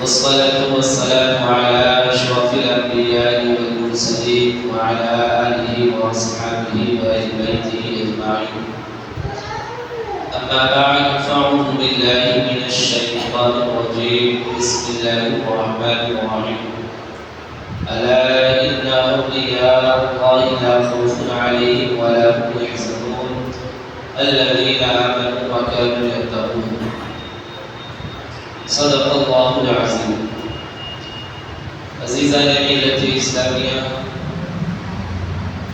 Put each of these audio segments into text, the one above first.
والصلاة والسلام على أشرف الأنبياء والمرسلين وعلى آله وأصحابه وأهل بيته أجمعين. أما بعد فأعوذ بالله من الشيطان الرجيم. بسم الله الرحمن الرحيم. ألا إن أولياء الله لا خوف عليهم ولا هم يحزنون الذين آمنوا وكانوا يتقون. صدق اللہ العظیم. عزیزان ملت اسلامیہ،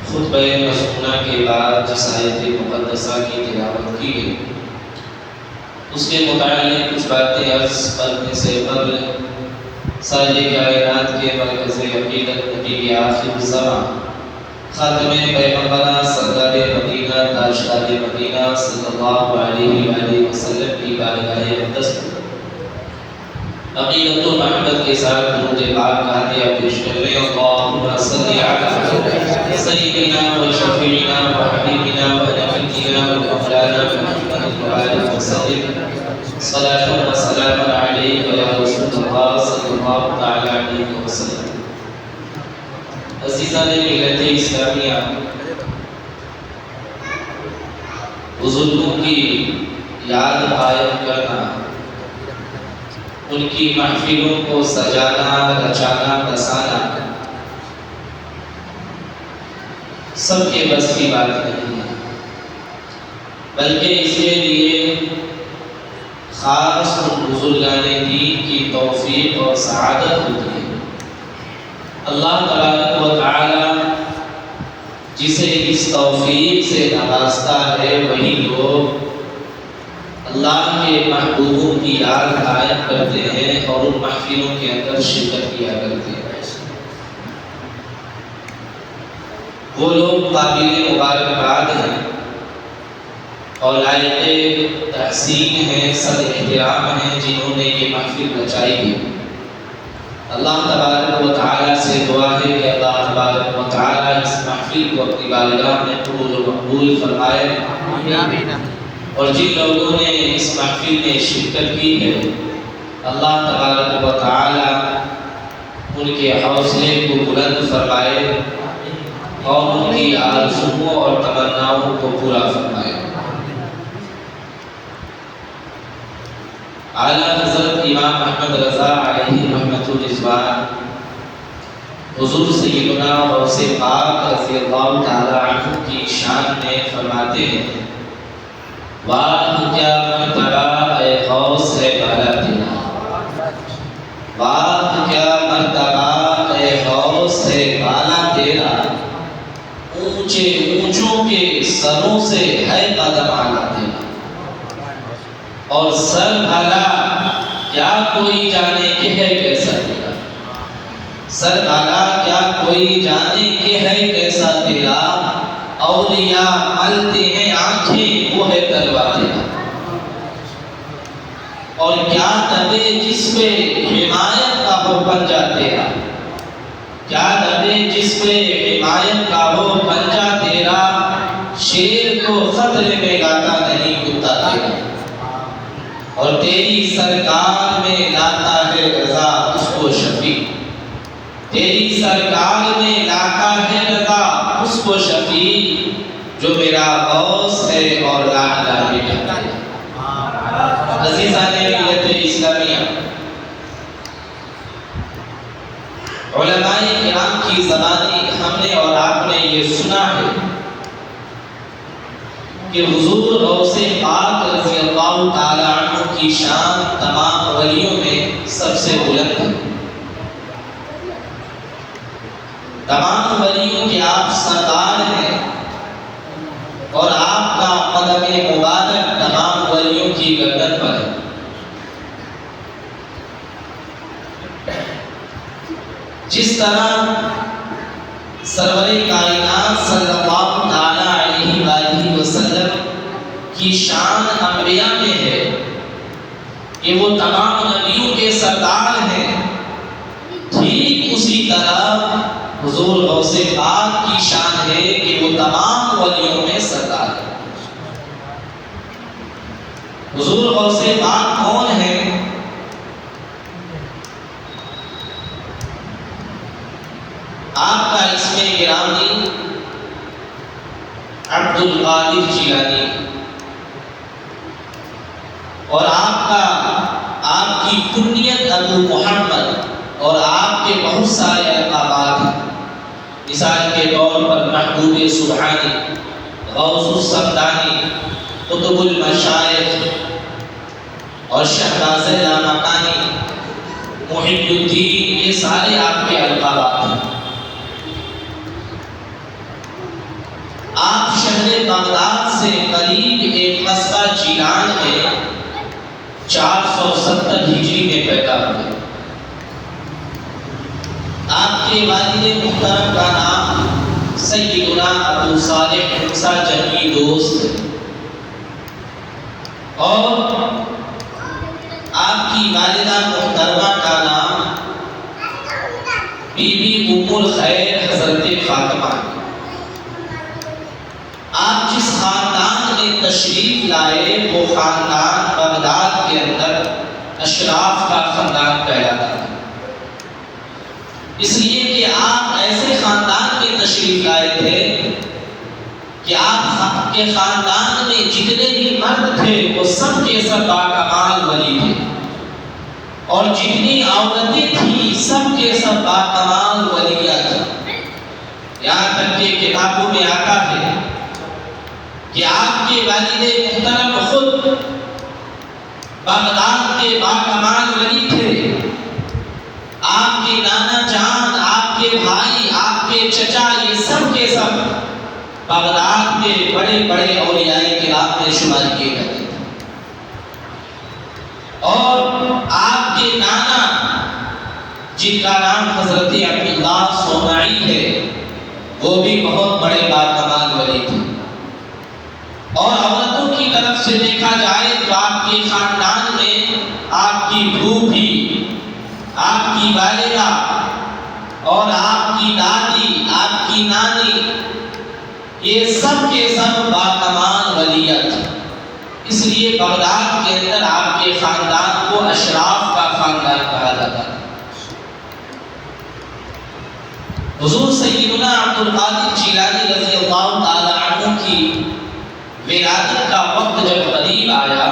خطبہ مسنونہ کے بعد جس آیت مقدسہ کی تلاوت کی گئی اس کے متعلق کچھ باتیں عرض کرنے سے قبل ساری کائنات کے مرکز عقیدت نبی آخر الزمان خاتم پیغمبران سردار مدینہ تاجدار مدینہ صلی اللہ علیہ وآلہ وسلم کی بارگاہ اقدس عقیدت و محبت کے ساتھ درود پاک کا ہدیہ پیش کر رہے ہیں. اللہم صلی علی سیدنا و شفیعنا و حبیبنا و نبینا و مولانا محمد وآلہ وسلم صلاۃ و سلام علیک یا رسول اللہ صلی اللہ تعالی علیہ وسلم. عزیزان ملت اسلامیہ، بزرگوں کی یاد قائم کرنا، ان کی محفلوں کو سجانا، رچانا، بسانا سب کے بس کی بات نہیں ہے، بلکہ اس کے لیے خاص ان بزرگان دین کی توفیق اور سعادت ہوتی ہے. اللہ تبارک و تعالی جسے اس توفیق سے نوازتا ہے وہی لوگ اللہ کے محبوبوں کی یاد قائم کرتے ہیں اور ان محفلوں کے اندر شرکت کیا کرتے ہیں. وہ لوگ قابل مبارکباد ہیں اور لائق تحسین ہیں، صد احترام ہیں جنہوں نے یہ محفل رچائی ہے. اللہ تبارک و تعالیٰ سے دعا ہے کہ اللہ تبارک و تعالیٰ اس محفل کو اپنی بارگاہ میں قبول و مقبول فرمائے. اور جن لوگوں نے اس محفل میں شرکت کی ہے اللہ تبارک و تعالی ان کے حوصلے کو بلند فرمائے اور ان کی آرزوؤں اور تمناؤں کو پورا فرمائے. اعلیٰ حضرت امام احمد رضا علیہ رحمۃ الرضوان حضور سیدنا غوث پاک رضی اللہ تعالی عنہ کی شان میں فرماتے ہیں، واہ کیا مرتبہ اے غوث ہے بالا تیرا، واہ کیا مرتبہ اے غوث ہے بالا تیرا، اونچے اونچوں کے سروں سے ہے قدم اعلیٰ تیرا. اور سر بھلا کیا کوئی جانے کہ ہے کیسا تیرا، سر بھلا کیا کوئی جانے کہ ہے کیسا تیرا، اولیاء ملتے ہیں آنکھیں وہ ہے تلوا تیرا. اور کیا دبے جس پہ حمایت کا ہو پنجا تیرا، کیا دبے جس پہ حمایت کا ہو پنجا تیرا، شیر کو خطرے میں لاتا نہیں کتا تیرا. اور تیری سرکار میں لاتا ہے رضا اس کو شفیع، تیری سرکار میں لاتا ہے رضا اس کو شفیع، جو میرا غوث ہے اور لاڈلا بیٹا ہے. عزیزان ملت اسلامیہ، علماء کرام کی زبانی ہم نے اور آپ نے یہ سنا ہے کہ حضور غوث پاک رضی اللہ تعالی عنہ کی شان تمام ولیوں میں سب سے بلند ہے. تمام ولیوں کے آپ سردار ہیں اور آپ کا قدم مبارک تمام ولیوں کی گردن پر ہے. جس طرح سرور کائنات صلی اللہ تعالی علیہ وآلہ وسلم کی شان انبیاء میں ہے کہ وہ تمام نبیوں کے سردار ہیں، ٹھیک اسی طرح حضور غوث پاک کی شان ہے کہ وہ تمام ولیوں میں سردار ہے. حضور غوث پاک کون ہیں؟ القادر جیلانی اور آپ کی کنیت ابو محمد اور آپ کے بہت سارے القابات ہیں۔ مثال کے طور پر محبوب سبحانی، غوث السمدانی، قطب المشائخ اور شہباز لامکانی، محب الدین، یہ سارے آپ کے القابات ہیں۔ آپ شہر بغداد سے قریب ایک قصبہ جیلان میں 470 ہجری میں پیدا ہوئے۔ آپ کے والد محترم کا نام سیدنا ابو صالح موسیٰ جنگی دوست ہے اور آپ کی والدہ محترمہ کا نام بی بی ام الخیر حضرت فاطمہ ہے۔ آپ جس خاندان میں تشریف لائے وہ خاندان بغداد کے اندر اشراف کا خاندان کہلاتا ہے، اس لیے کہ آپ ایسے خاندان میں تشریف لائے تھے کہ آپ کے خاندان میں جتنے بھی مرد تھے وہ سب کے سب باکمال ولی تھے، اور جتنی عورتیں تھیں سب کے سب باکمال ولیہ تھیں۔ یہاں تک کہ کتابوں میں آتا ہے کہ آپ کے والد محترم خود بغداد کے باکمال ولی تھے۔ آپ کے نانا جان، آپ کے بھائی، آپ کے چچا، یہ سب کے سب بغداد کے بڑے بڑے اولیاء کرام میں شمار کیے گئے تھے، اور آپ کے نانا جن کا نام حضرت عبداللہ صومعی ہے وہ بھی بہت بڑے باکمال ولی تھے۔ اور عورتوں کی طرف سے دیکھا جائے تو آپ کے خاندان میں آپ کی پھوپھی، آپ کی والدہ اور آپ کی دادی، آپ کی نانی، یہ سب کے سب باکمال ولیہ تھے۔ اس لیے بغداد کے اندر آپ کے خاندان کو اشراف کا خاندان کہا جاتا ہے۔ حضور سیدنا عبد القادر جیلانی رضی اللہ تعالی عنہ کی ولادت کا وقت جب قریب آیا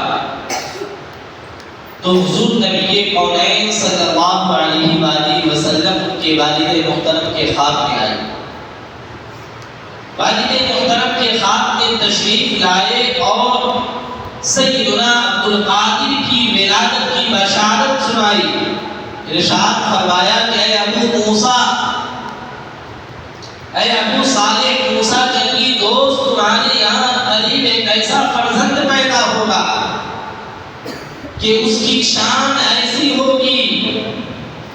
تو حضور نبی کونین صلی اللہ علیہ وآلہ وسلم ان کے والد محترم کے خواب میں آئے۔ والد محترم کے خواب میں تشریف لائے اور سیدنا عبد القادر کی ولادت کی بشارت سنائی۔ ارشاد فرمایا کہ اے ابو موسیٰ، اے ابو صالح موسیٰ جنگی دوست، تمہارے یہاں قریب ایک ایسا فرزند پیدا ہوگا کہ اس کی شان ایسی ہوگی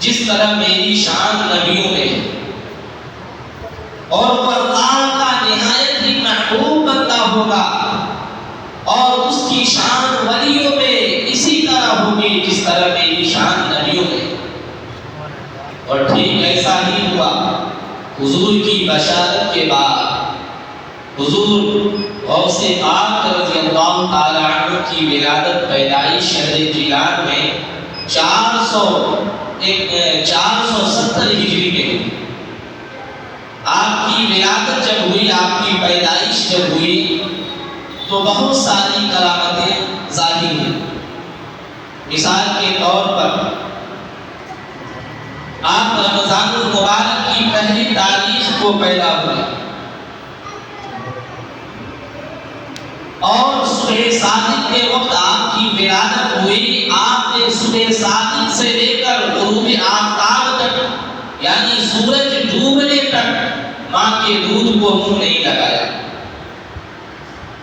جس طرح میری شان نبیوں میں ہے، اور وہ اللہ کا نہایت ہی محبوب بندہ ہوگا، اور اس کی شان ولیوں میں اسی طرح ہوگی جس طرح میری شان نبیوں میں۔ اور ٹھیک ایسا ہی ہوا۔ حضور کی بشارت کے بعد حضور غوث پاک رضی اللہ تعالی عنہ کی ولادت پیدائش شہر جیلان میں 470 ہجری میں ہوئی۔ آپ کی ولادت جب ہوئی، آپ کی پیدائش جب ہوئی تو بہت ساری کرامتیں ظاہر ہوئی۔ مثال کے طور پر آپ رمضان المبارک کی پہلی تاریخ کو پیدا ہوئے، اور صبح صادق کے وقت آپ کی ولادت ہوئی۔ آپ نے صبح صادق سے لے کر غروب آفتاب تک، یعنی سورج ڈوبنے تک، ماں کے دودھ کو منہ نہیں لگایا۔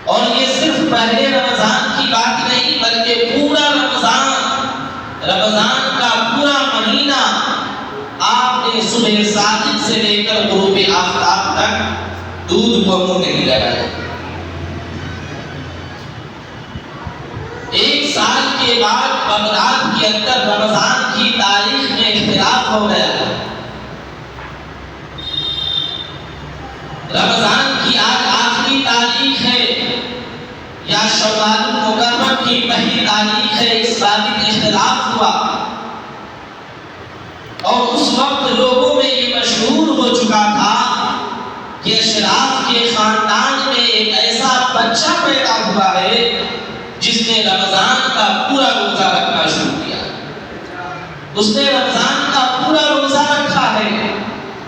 اور یہ صرف پہلے رمضان کی بات نہیں بلکہ پورا رمضان کا پورا مہینہ آپ نے صبح صادق سے لے کر غروب آفتاب تک دودھ کو منہ نہیں لگایا۔ ایک سال کے بعد بغداد کے اندر رمضان کی تاریخ میں اختلاف ہو گیا۔ رمضان کی آج آخری تاریخ ہے یا شوال المکرم کی پہلی تاریخ ہے، اس بات اختلاف ہوا، اور اس وقت لوگوں میں یہ مشہور ہو چکا تھا کہ اشراف کے خاندان میں ایک ایسا بچہ پیدا ہوا ہے جس نے رمضان کا پورا روزہ رکھنا شروع کیا، اس نے رمضان کا پورا روزہ رکھا ہے۔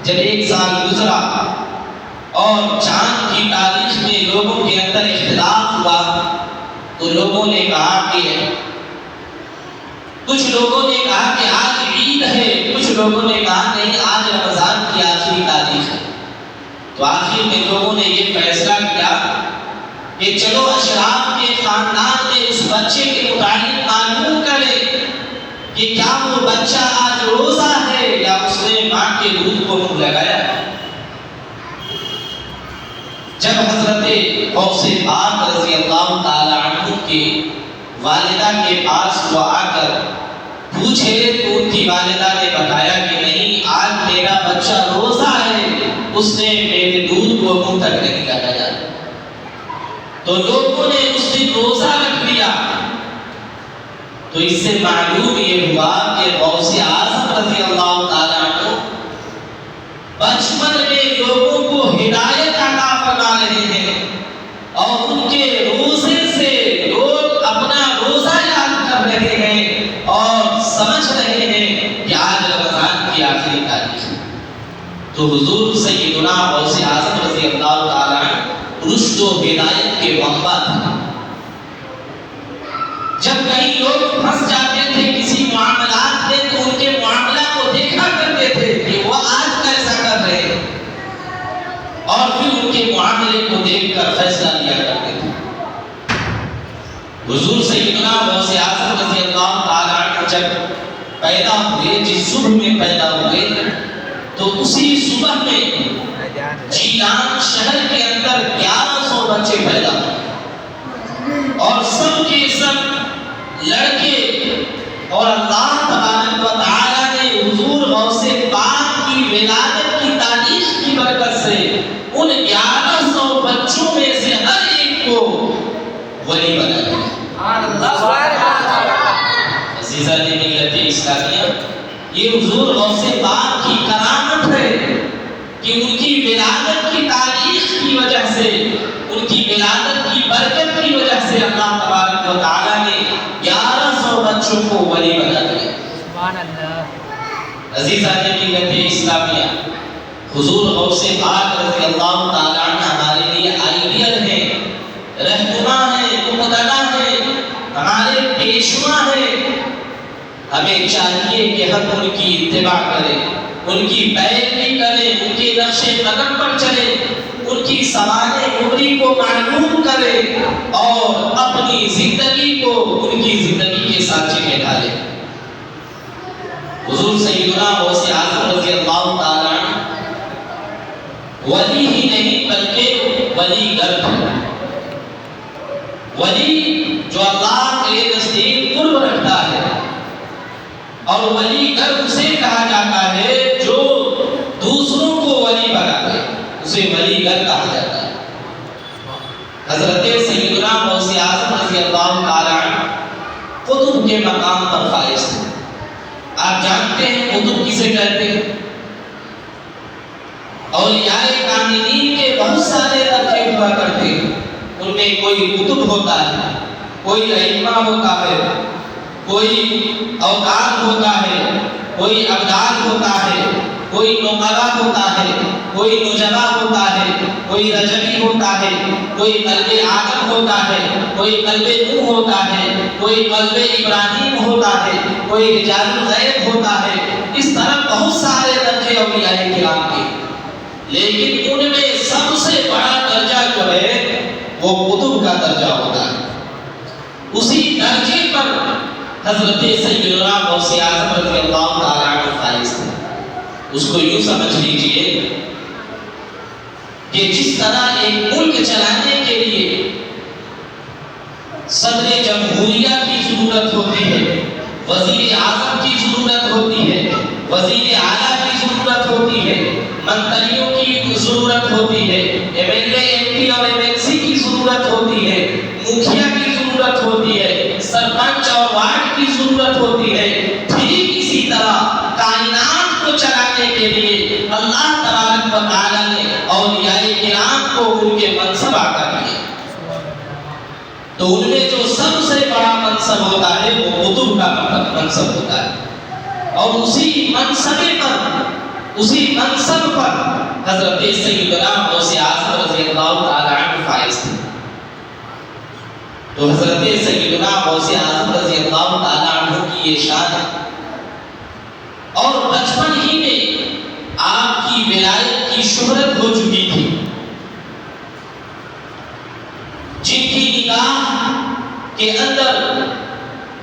جب 1 سال گزرا اور چاند کی تاریخ میں لوگوں کے اندر اختلاف ہوا تو لوگوں نے کہا کہ کچھ لوگوں نے کہا کہ آج عید ہے، کچھ لوگوں نے کہا نہیں آج رمضان کی آخری تاریخ ہے۔ تو آخر میں لوگوں نے یہ فیصلہ کیا کہ چلو اشراف کے خاندان میں اس بچے کے متعلق معلوم کرے کہ کیا وہ بچہ آج روزہ ہے یا اس نے ماں کے دودھ کو منہ لگایا۔ جب حضرت غوث پاک رضی اللہ تعالی عنہ کی والدہ کے پاس وہ آ کر پوچھے تو ان کی والدہ نے بتایا کہ نہیں آج میرا بچہ روزہ ہے، اس نے میرے دودھ کو منہ تک نہیں لگایا۔ تو لوگوں نے اس دن روزہ رکھ لیا۔ تو اس سے معلوم یہ ہوا کہ غوث اعظم رضی اللہ تعالی عنہ بچپن میں لوگوں کو ہدایت عطا فرما رہے ہیں اور ان کے روزے سے لوگ اپنا روزہ یاد کر رہے ہیں اور سمجھ رہے ہیں کہ آج رمضان کی آخری تاریخ ہے۔ تو حضور سیدنا غوث اعظم رضی اللہ تعالی عنہ رشد و ہدایت کے منبع تھے۔ جب کئی لوگ پھنس جاتے تھے کسی معاملات میں تو ان کے معاملہ کو دیکھا کرتے تھے کہ وہ آج کیسا کر رہے ہیں اور پھر ان کے معاملے کو دیکھ کر فیصلہ لیا کرتے تھے۔ حضور سیدنا غوث اعظم رضی اللہ تعالی عنہ جب پیدا ہوئے، جس صبح میں پیدا ہوئے تو اسی صبح میں جیلان شہر کے اندر 1100 بچے پیدا ہوئے اور سب کے سب لڑکے، اور اللہ تبارک و تعالی نے حضور غوث پاک کی ولادت کی تاریخ کی برکت سے ان 1100 بچوں میں سے ہر ایک کو ولی بنا دیا۔ عزیزان ملت اسلامیہ، یہ حضور غوث پاک کی کرامت ہے کہ ان کی ولادت کی تاریخ کی وجہ سے، ان کی ولادت کی برکت کی وجہ سے اللہ تبارک و تعالی نے 1100 بچوں کو ولی بنا دیا۔ سبحان اللہ۔ عزیزان ملت اسلامیہ، حضور غوث پاک رضی اللہ تعالی عنہ ہمارے لیے آئیڈیل ہیں، رہنما ہیں، مقتدا ہیں، ہمارے پیشوا ہیں۔ ہمیں چاہیے کہ ہم ان کی اتباع کریں، ان کی پیروی کریں، ان کے نقش قدم پر چلیں، ان کی سوانح عمری کو معلوم کریں اور اپنی زندگی کو ان کی زندگی کے سانچے میں ڈالیں۔ حضور سیدنا غوث اعظم رضی اللہ تعالی عنہ ولی ہی نہیں بلکہ ولی گر تھے۔ ولی جو اللہ کے نزدیک قرب رکھتا ہے، اور ولی گر اسے کہا جاتا ہے جو دوسروں کو ولی بنا دے، اسے ولی گر کہا جاتا ہے۔ حضرت سیدنا غوث اعظم رضی اللہ تعالی عنہ قطب کے مقام پر فائز تھے۔ آپ جانتے ہیں قطب کسے کہتے ہیں؟ اولیاء کاملین کے بہت سارے درجے ہوا کرتے ہیں، ان میں کوئی قطب ہوتا ہے، کوئی ائمہ ہوتا ہے، کوئی اوقات ہوتا ہے، کوئی ابدال ہوتا ہے، کوئی نقبہ ہوتا ہے، کوئی نجبہ ہوتا ہے، کوئی رجبی ہوتا ہے، کوئی قلب آدم ہوتا ہے، کوئی قلب نوح ہوتا ہے، کوئی قلب ابراہیم ہوتا ہے، کوئی رجال الغیب ہوتا ہے۔ اس طرح بہت سارے درجے اولیاء کرام کے، لیکن ان میں سب سے بڑا درجہ جو ہے وہ قطب کا درجہ ہوتا ہے۔ اسی درجے پر حضرت سیدنا غوث اعظم رضی اللہ تعالی عنہ فائز تھے۔ اس کو یوں سمجھ لیجئے کہ جس طرح ایک ملک چلانے کے لیے صدر جمہوریہ کی ضرورت ہوتی ہے، وزیر اعظم کی ضرورت ہوتی ہے، وزیر اعلیٰ کی ضرورت ہوتی ہے، منتریوں کی ضرورت ہوتی ہے، M L A, M P اور ایم ایل سی کی ضرورت ہوتی ہے، مکھیا کی ضرورت ہوتی ہے، سرپنچ اور وارڈ کی ضرورت ہوتی ہے، ٹھیک اسی طرح کائنات کو چلانے کے لیے اللہ تبارک و تعالی نے اولیاء کرام کو ان کے منصب عطا کیے۔ ان میں جو سب سے بڑا منصب ہوتا ہے وہ قطب کا منصب ہوتا ہے، اور اسی منصب پر حضرت سیدنا غوث اعظم رضی اللہ تعالی عنہ فائز تھے۔ تو حضرت سیدنا غوث اعظم رضی اللہ تعالی عنہ کی یہ شان ہے، اور بچپن ہی میں آپ کی ولایت کی شہرت ہو چکی تھی۔ جن کی نگاہ کے اندر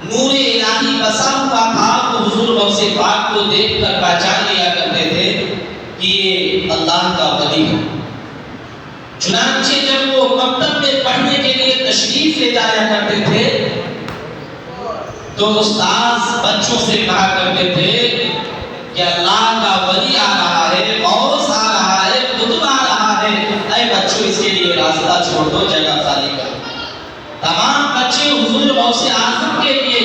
نور الہی بسا ہوا تھا وہ حضور غوث پاک کو دیکھ کر پہچان لیا کرتے تھے کہ یہ اللہ کا ولی ہے۔ چنانچہ جب وہ مکتب میں پڑھنے کے لیے تشریف لے جایا کرتے تھے تو استاذ بچوں سے کہا کرتے تھے کہ اللہ کا ولی آ رہا ہے، غوث آ رہا ہے، قطب آ رہا ہے، اے بچوں اس کے لیے راستہ چھوڑ دو، جگہ خالی کر۔ تمام بچے حضور غوث اعظم کے لیے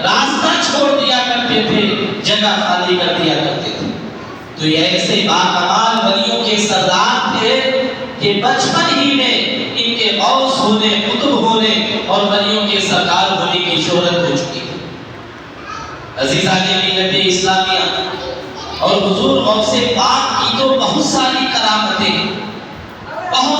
راستہ چھوڑ دیا کرتے تھے، جگہ خالی کر دیا کرتے تھے۔ تو یہ ایسے باکمال ولیوں کے سردار تھے کہ بچپن ہی میں ان کے غوث ہونے، قطب ہونے اور ولیوں کے سردار ہونے کی شہرت ہو چکی تھی۔ عزیزان ملت اسلامیہ، اور حضور غوث پاک کی تو بہت ساری کرامتیں، بہت